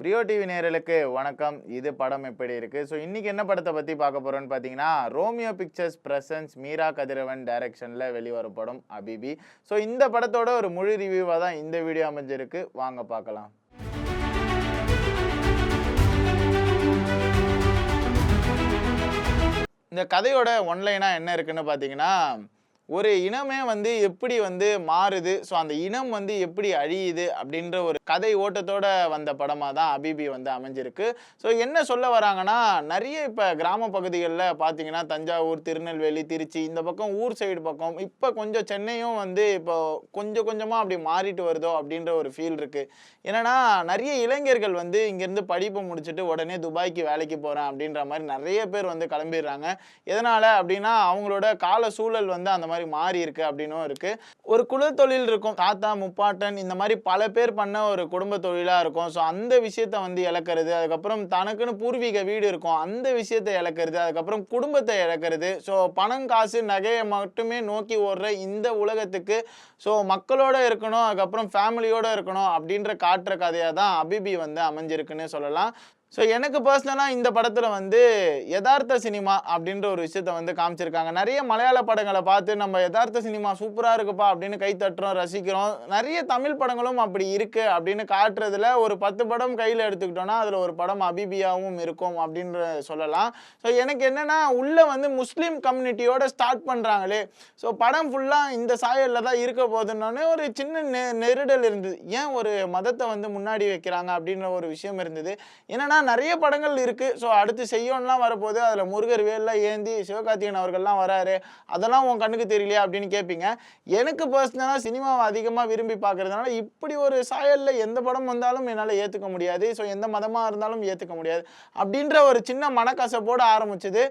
பிரியோ TV நேயர்களுக்கு வணக்கம். இது படம் எப்படி இருக்கு? ஸோ இன்னைக்கு என்ன படத்தை பத்தி பார்க்க போறோம்னு பார்த்தீங்கன்னா, ரோமியோ பிக்சர்ஸ் பிரசன்ஸ் மீரா கதிரவன் டைரக்ஷன்ல வெளிவர படம் அபிபி. ஸோ இந்த படத்தோட ஒரு முழு ரிவ்யூவா தான் இந்த வீடியோ அமைஞ்சிருக்கு. வாங்க பார்க்கலாம். இந்த கதையோட ஒன்லைனா என்ன இருக்குன்னு பார்த்தீங்கன்னா, ஒரு இனமே எப்படி மாறுது, ஸோ அந்த இனம் எப்படி அழியுது அப்படின்ற ஒரு கதை ஓட்டத்தோட வந்த படமாக தான் அபிபி அமைஞ்சிருக்கு. ஸோ என்ன சொல்ல வராங்கன்னா, நிறைய இப்போ கிராம பகுதிகளில் பார்த்தீங்கன்னா தஞ்சாவூர், திருநெல்வேலி, திருச்சி இந்த பக்கம் ஊர் சைடு பக்கம் இப்போ கொஞ்சம் சென்னையும் இப்போ கொஞ்சம் கொஞ்சமாக அப்படி மாறிட்டு வருதோ அப்படின்ற ஒரு ஃபீல் இருக்குது. என்னன்னா நிறைய இளைஞர்கள் இங்கேருந்து படிப்பை முடிச்சுட்டு உடனே துபாய்க்கு வேலைக்கு போகிறேன் அப்படின்ற மாதிரி நிறைய பேர் கிளம்பிடுறாங்க. எதனால் அப்படின்னா அவங்களோட கால சூழல் அந்த மாதிரி மாறி இருக்கு அப்படின்னும் இருக்கு. ஒரு குல தொழில் இருக்கும், தாத்தா முப்பாட்டன் இந்த மாதிரி பல பேர் பண்ண ஒரு குடும்ப தொழிலா இருக்கும். ஸோ அந்த விஷயத்த இழக்கிறது, அதுக்கப்புறம் தனக்குன்னு பூர்வீக வீடு இருக்கும் அந்த விஷயத்தை இழக்கிறது, அதுக்கப்புறம் குடும்பத்தை இழக்கிறது. ஸோ பணம் காசு நகையை மட்டுமே நோக்கி ஓடுற இந்த உலகத்துக்கு ஸோ மக்களோட இருக்கணும், அதுக்கப்புறம் ஃபேமிலியோட இருக்கணும் அப்படின்ற காட்டுற கதையாக தான் அபிபி அமைஞ்சிருக்குன்னு சொல்லலாம். ஸோ எனக்கு பர்சனலாக இந்த படத்தில் யதார்த்த சினிமா அப்படின்ற ஒரு விஷயத்த காமிச்சிருக்காங்க. நிறைய மலையாள படங்களை பார்த்து நம்ம யதார்த்த சினிமா சூப்பராக இருக்குப்பா அப்படின்னு கை தட்டுறோம், ரசிக்கிறோம். நிறைய தமிழ் படங்களும் அப்படி இருக்குது அப்படின்னு காட்டுறதுல ஒரு 10 படம் கையில் எடுத்துக்கிட்டோன்னா அதில் ஒரு படம் அபிபியாவும் இருக்கும் அப்படின்ற சொல்லலாம். ஸோ எனக்கு என்னென்னா உள்ளே முஸ்லீம் கம்யூனிட்டியோட ஸ்டார்ட் பண்ணுறாங்களே, ஸோ படம் ஃபுல்லாக இந்த சாயலில் தான் இருக்க போதுன்னொன்னே ஒரு சின்ன நெருடல் இருந்தது. ஏன் ஒரு மதத்தை முன்னாடி வைக்கிறாங்க அப்படின்ற ஒரு விஷயம் இருந்தது. என்னென்னா நிறைய படங்கள் இருக்கு. ஸோ அடுத்து செய்யோன்லாம் வரப்போது, அதில் முருகர் வேல்லாம் ஏந்தி சிவகார்த்திகேயன் அவர்கள்லாம் வராரு, அதெல்லாம் உன் கண்ணுக்கு தெரியலையா அப்படின்னு கேட்பீங்க. எனக்கு பர்சனலாக சினிமாவை அதிகமாக விரும்பி பார்க்கறதுனால இப்படி ஒரு சாயலில் எந்த படம் வந்தாலும் என்னால் ஏற்றுக்க முடியாது. ஸோ எந்த மதமாக இருந்தாலும் ஏற்றுக்க முடியாது அப்படின்ற ஒரு சின்ன மனக்கசப்போடு ஆரம்பிச்சது.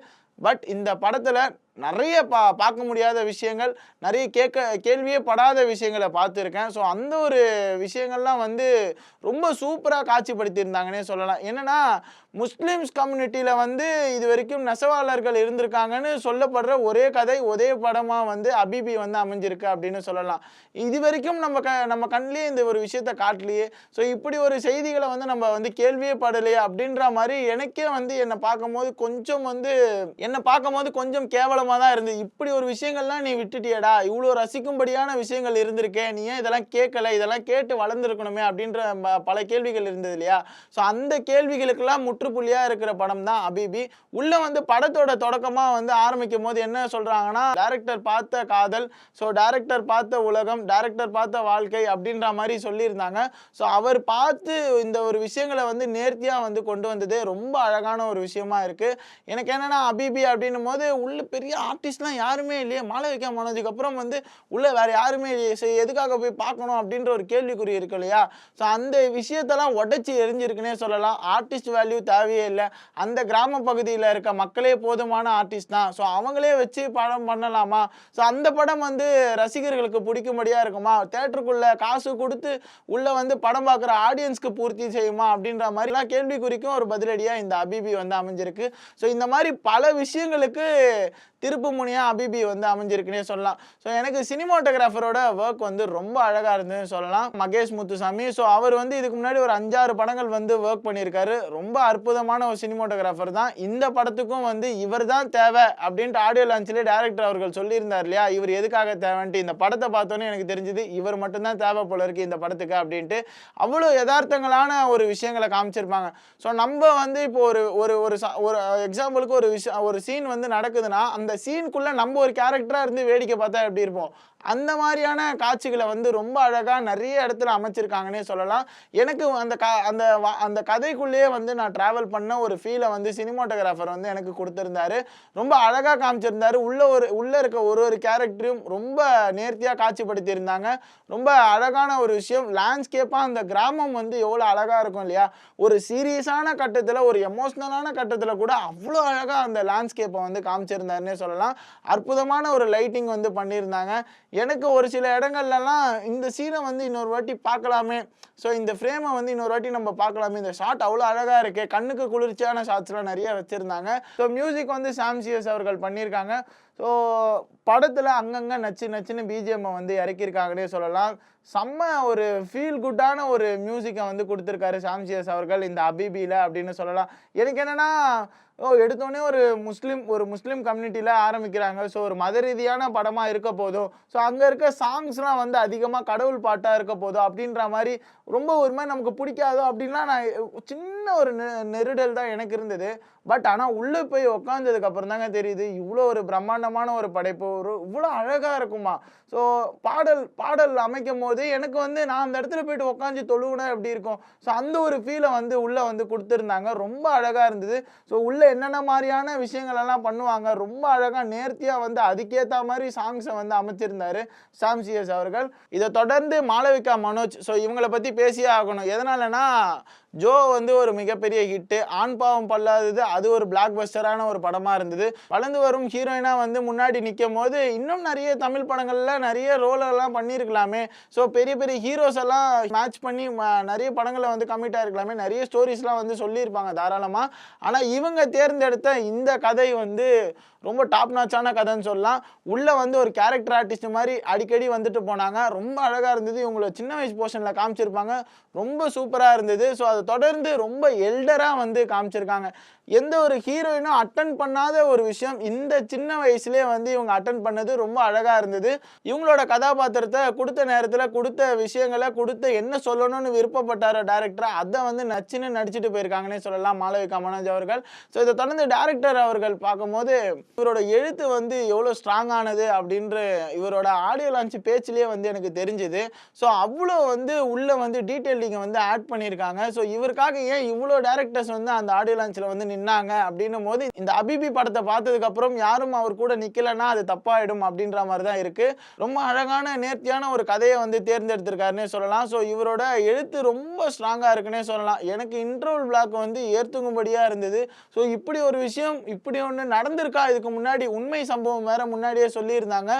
பட் இந்த படத்தில் நிறைய பார்க்க முடியாத விஷயங்கள், நிறைய கேள்வியே படாத விஷயங்களை பார்த்துருக்கேன். ஸோ அந்த ஒரு விஷயங்கள்லாம் ரொம்ப சூப்பராக காட்சிப்படுத்தியிருந்தாங்கன்னே சொல்லலாம். என்னென்னா முஸ்லீம்ஸ் கம்யூனிட்டியில் இது வரைக்கும் நெசவாளர்கள் இருந்திருக்காங்கன்னு சொல்லப்படுற ஒரே கதை ஒரே படமாக அபிபி அமைஞ்சிருக்கு அப்படின்னு சொல்லலாம். இது வரைக்கும் நம்ம கண்ணிலே இந்த ஒரு விஷயத்தை காட்டலையே, ஸோ இப்படி ஒரு செய்திகளை நம்ம கேள்வியே படலையே அப்படின்ற மாதிரி எனக்கே என்னை பார்க்கும்போது கொஞ்சம் கேவலமாக தான் இருந்தது. இப்படி ஒரு விஷயங்கள்லாம் நீ விட்டுட்டியடா, இவ்வளோ ரசிக்கும்படியான விஷயங்கள் இருந்திருக்கே, நீ ஏன் இதெல்லாம் கேட்கல, இதெல்லாம் கேட்டு வளர்ந்துருக்கணுமே அப்படின்ற பல கேள்விகள் இருந்தது இல்லையா. ஸோ அந்த கேள்விகளுக்கெல்லாம் முற்றுப்புள்ளியாக இருக்கிற படம் தான் அபிபி. உள்ள படத்தோட தொடக்கமாக ஆரம்பிக்கும் போது என்ன சொல்கிறாங்கன்னா, டைரக்டர் பார்த்த காதல், ஸோ டைரக்டர் பார்த்த உலகம், டைரக்டர் பார்த்த வாழ்க்கை அப்படின்ற மாதிரி சொல்லியிருந்தாங்க. ஸோ அவர் பார்த்து இந்த ஒரு விஷயங்களை நேர்த்தியாக கொண்டு வந்ததே ரொம்ப அழகான ஒரு விஷயமா இருக்குது. எனக்கு என்னென்னா அபிபி அப்படின்னும் போது உள்ள பெரிய ஆர்டிஸ்ட்லாம் யாருமே இல்லையே, மாளவிகா மனோஜுக்கு அப்புறம் உள்ள வேற யாருமே இல்லையே, சரி எதுக்காக போய் பார்க்கணும் அப்படின்ற ஒரு கேள்விக்குறி இருக்கு இல்லையா. ஸோ அந்த விஷயத்தெல்லாம் உடைச்சி எரிஞ்சிருக்குன்னே சொல்லலாம். ஆர்டிஸ்ட் வேல்யூ தேவையே இல்லை, அந்த கிராம பகுதியில் இருக்க மக்களே போதுமான ஆர்டிஸ்ட் தான். ஸோ அவங்களே வச்சு படம் பண்ணலாமா, ஸோ அந்த படம் ரசிகர்களுக்கு பிடிக்கும்படியாக இருக்குமா, தேட்டருக்குள்ளே காசு கொடுத்து உள்ளே படம் பார்க்குற ஆடியன்ஸ்க்கு பூர்த்தி செய்யுமா அப்படின்ற மாதிரிலாம் கேள்விக்குறிக்கும் ஒரு பதிலடியாக இந்த அபிபி அமைஞ்சிருக்கு. ஸோ இந்த மாதிரி பல விஷயங்களுக்கு திருப்பு முனையாக அபிபி அமைஞ்சிருக்குன்னே சொல்லலாம். ஸோ எனக்கு சினிமாட்டோகிராஃபரோட ஒர்க் ரொம்ப அழகாக இருந்ததுன்னு சொல்லலாம். மகேஷ் முத்துசாமி, ஸோ அவர் இதுக்கு முன்னாடி ஒரு 5-6 படங்கள் ஒர்க் பண்ணியிருக்காரு. ரொம்ப அற்புதமான ஒரு சினிமாட்டோகிராஃபர் தான். இந்த படத்துக்கும் இவர் தான் தேவை அப்படின்ட்டு ஆடியோ லான்ச்சிலே டைரக்டர் அவர்கள் சொல்லியிருந்தார் இல்லையா, இவர் எதுக்காக தேவைன்ட்டு. இந்த படத்தை பார்த்தோன்னே எனக்கு தெரிஞ்சுது இவர் மட்டும்தான் தேவை போல இருக்குது இந்த படத்துக்கு அப்படின்ட்டு. அவ்வளோ யதார்த்தங்களான ஒரு விஷயங்களை காமிச்சிருப்பாங்க. ஸோ நம்ம இப்போ ஒரு எக்ஸாம்பிளுக்கு ஒரு சீன் நடக்குதுன்னா அந்த சீனுக்குள்ள நம்ம ஒரு கேரக்டரா இருந்து வேடிக்கை பார்த்தா எப்படி இருப்போம், அந்த மாதிரியான காட்சிகளை ரொம்ப அழகா நிறைய இடத்துல அமைச்சிருக்காங்கன்னே சொல்லலாம். எனக்கு அந்த கதைக்குள்ளேயே நான் டிராவல் பண்ண ஒரு ஃபீலை சினிமாட்டோகிராஃபர் எனக்கு கொடுத்துருந்தாரு. ரொம்ப அழகா காமிச்சிருந்தாரு. உள்ள இருக்க ஒரு கேரக்டரும் ரொம்ப நேர்த்தியாக காட்சிப்படுத்தியிருந்தாங்க. ரொம்ப அழகான ஒரு விஷயம். லேண்ட்ஸ்கேப்பாக அந்த கிராமம் எவ்வளோ அழகா இருக்கும் இல்லையா, ஒரு சீரியஸான கட்டத்தில் ஒரு எமோஷ்னலான கட்டத்தில் கூட அவ்வளோ அழகா அந்த லேண்ட்ஸ்கேப்பை காமிச்சிருந்தாருன்னே சொல்லலாம். அற்புதமான ஒரு லைட்டிங் பண்ணியிருந்தாங்க. எனக்கு ஒரு சில இடங்கள்லாம் இந்த சீனை இன்னொரு வாட்டி பார்க்கலாமே, ஸோ இந்த ஃப்ரேமை இன்னொரு வாட்டி நம்ம பார்க்கலாமே, இந்த ஷாட் அவ்வளோ அழகாக இருக்குது, கண்ணுக்கு குளிர்ச்சியான ஷாட்ஸ்லாம் நிறைய வச்சுருந்தாங்க. ஸோ மியூசிக் சாம் சிஎஸ் அவர்கள் பண்ணியிருக்காங்க. ஸோ படத்துல அங்கங்க நச்சு நச்சுன்னு பிஜிஎம் வந்து இறக்கியிருக்காங்கன்னே சொல்லலாம். செம்ம ஒரு ஃபீல் குட்டான ஒரு மியூசிக்க வந்து குடுத்திருக்காரு சாம்சியஸ் அவர்கள் இந்த அபிபில அப்படின்னு சொல்லலாம். எனக்கு என்னன்னா, எடுத்தோனே ஒரு முஸ்லீம் கம்யூனிட்டில ஆரம்பிக்கிறாங்க. ஸோ ஒரு மத ரீதியான படமா இருக்க போதும். ஸோ அங்க இருக்க சாங்ஸ்லாம் வந்து அதிகமா கடவுள் பாட்டா இருக்க போதும் அப்படின்ற மாரி ரொம்ப ஒரு மாரி நமக்கு பிடிக்காதோ அப்படின்லாம் நான் சின்ன ஒரு நெருடல் தான் எனக்கு இருந்தது. பட் ஆனா உள்ள போய் உட்கார்ந்ததுக்கு அப்புறம் தாங்க தெரியுது, இவ்ளோ ஒரு பிரம்மாண்டமான ஒரு படைப்பு, இவ்ளோ அழகா இருக்குமா! ஸோ பாடல் அமைக்கும்போது எனக்கு வந்து நான் அந்த இடத்துல போயிட்டு உட்காந்து தொழுவுனா எப்படி இருக்கும்? ஸோ அந்த ஒரு ஃபீல வந்து உள்ள வந்து குடுத்திருந்தாங்க. ரொம்ப அழகா இருந்தது. ஸோ உள்ள என்னென்ன மாரியான விஷயங்கள் எல்லாம் பண்ணுவாங்க, ரொம்ப அழகா நேர்த்தியா வந்து அதுக்கேத்தா மாரி சாங்ஸ வந்து அமைச்சிருந்தாரு சாம்சியஸ் அவர்கள். இத தொடர்ந்து மாளவிகா மனோஜ், ஸோ இவங்கள பத்தி பேசியே ஆகணும். எதனாலனா, ஜோ வந்து ஒரு மிகப்பெரிய ஹிட்டு. ஆண் பாவம் பொல்லாதது அது ஒரு பிளாக் பஸ்டரான ஒரு படமா இருந்தது. வளர்ந்து வரும் ஹீரோயினா வந்து முன்னாடி நிக்கும்போது, இன்னும் நெறைய தமிழ் படங்கள்ல நெறைய ரோல் எல்லாம் பண்ணியிருக்கலாமே. ஸோ பெரிய பெரிய ஹீரோஸ் எல்லாம் மேட்ச் பண்ணி நெறைய படங்கள்ல வந்து கமிட் ஆயிருக்கலாமே. நெறைய ஸ்டோரீஸ்லாம் வந்து சொல்லியிருப்பாங்க தாராளமா. ஆனா இவங்க தேர்ந்தெடுத்த இந்த கதை வந்து ரொம்ப டாப் நாச்சான கதைன்னு சொல்லலாம். உள்ள வந்து ஒரு கேரக்டர் ஆர்டிஸ்ட் மாரி அடிக்கடி வந்துட்டு போனாங்க. ரொம்ப அழகா இருந்தது. இவங்கள சின்ன வயசு போர்ஷன்ல காமிச்சிருப்பாங்க. ரொம்ப சூப்பரா இருந்தது. ஸோ அத தொடர்ந்து ரொம்ப எல்டரா வந்து காமிச்சிருக்காங்க. எந்த ஒரு ஹீரோயினும் அட்டெண்ட் பண்ணாத ஒரு விஷயம் இந்த சின்ன வயசுலயே வந்து இவங்க அட்டெண்ட் பண்ணது ரொம்ப அழகா இருந்தது. இவங்களோட கதாபாத்திரத்த குடுத்த நேரத்துல, குடுத்த விஷயங்கள குடுத்து என்ன சொல்லணும்னு விருப்பப்பட்டாரோ டைரக்டர், அத வந்து நச்சுன்னு நடிச்சுட்டு போயிருக்காங்கன்னே சொல்லலாம் மாளவிகா மனோஜ் அவர்கள். ஸோ இத தொடர்ந்து டைரக்டர் அவர்கள் பார்க்கும்போது, இவரோட எழுத்து வந்து எவ்வளோ ஸ்ட்ராங் ஆனது அப்படின்ற இவரோட ஆடியோ லான்ச் பேச்சிலேயே வந்து எனக்கு தெரிஞ்சது. ஸோ அவ்வளோ வந்து உள்ள வந்து டீட்டெயிலிங்க வந்து ஆட் பண்ணியிருக்காங்க. ஸோ இவருக்காக ஏன் இவ்வளோ டைரக்டர்ஸ் வந்து அந்த ஆடியோ லான்ச்ல வந்து நின்னாங்க அப்படின்னும் போது, இந்த அபிபி படத்தை பார்த்ததுக்கு அப்புறம் யாரும் அவர் கூட நிக்கலன்னா அது தப்பாயிடும் அப்படின்ற மாதிரி தான் இருக்கு. ரொம்ப அழகான நேர்த்தியான ஒரு கதையை வந்து தேர்ந்தெடுத்திருக்காருன்னே சொல்லலாம். ஸோ இவரோட எழுத்து ரொம்ப ஸ்ட்ராங்கா இருக்குன்னே சொல்லலாம். எனக்கு இன்டர்வல் பிளாக் வந்து ஏத்துக்கும்படியா இருந்தது. ஸோ இப்படி ஒரு விஷயம் இப்படி ஒண்ணு நடந்திருக்கா இதுக்கு முன்னாடி, உண்மை சம்பவம் வேற முன்னாடியே சொல்லியிருந்தாங்க.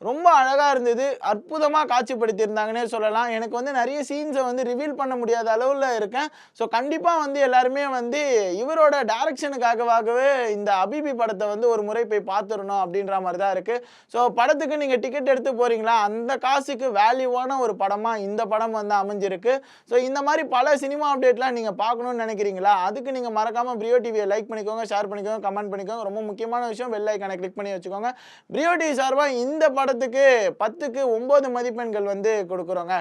ரொம்ப அழகா இருந்தது. அற்புதமா காட்சிப்படுத்தியிருந்தாங்கன்னே சொல்லலாம். எனக்கு வந்து நெறைய சீன்ஸ வந்து ரிவீல் பண்ண முடியாத அளவுல இருக்கேன். ஸோ கண்டிப்பா வந்து எல்லாருமே வந்து இவரோட டைரக்ஷனுக்காகவாகவே இந்த அபிபி படத்த வந்து ஒரு முறை போய் பார்த்துறணும் அப்படின்ற மாரி தான் இருக்கு. ஸோ படத்துக்கு நீங்க டிக்கெட் எடுத்து போறீங்களா? அந்த காசுக்கு வேல்யூவான ஒரு படமா இந்த படம் வந்து அமைஞ்சிருக்கு. ஸோ இந்த மாரி பல சினிமா அப்டேட்லாம் நீங்க பார்க்கணும்னு நெனைக்கிறீங்களா? அதுக்கு நீங்க மறக்காம பிரியோ டிவிய லைக் பண்ணிக்கோங்க, ஷேர் பண்ணிக்கோங்க, கமெண்ட் பண்ணிக்கோங்க. ரொம்ப முக்கியமான விஷயம் பெல் ஐகானை கிளிக் பண்ணி வச்சுக்கோங்க. பிரியோ டிவி சார்பா இந்த படத்துக்கு 10க்கு 9 மதிப்பெண்கள் வந்து குடுக்குறோங்க.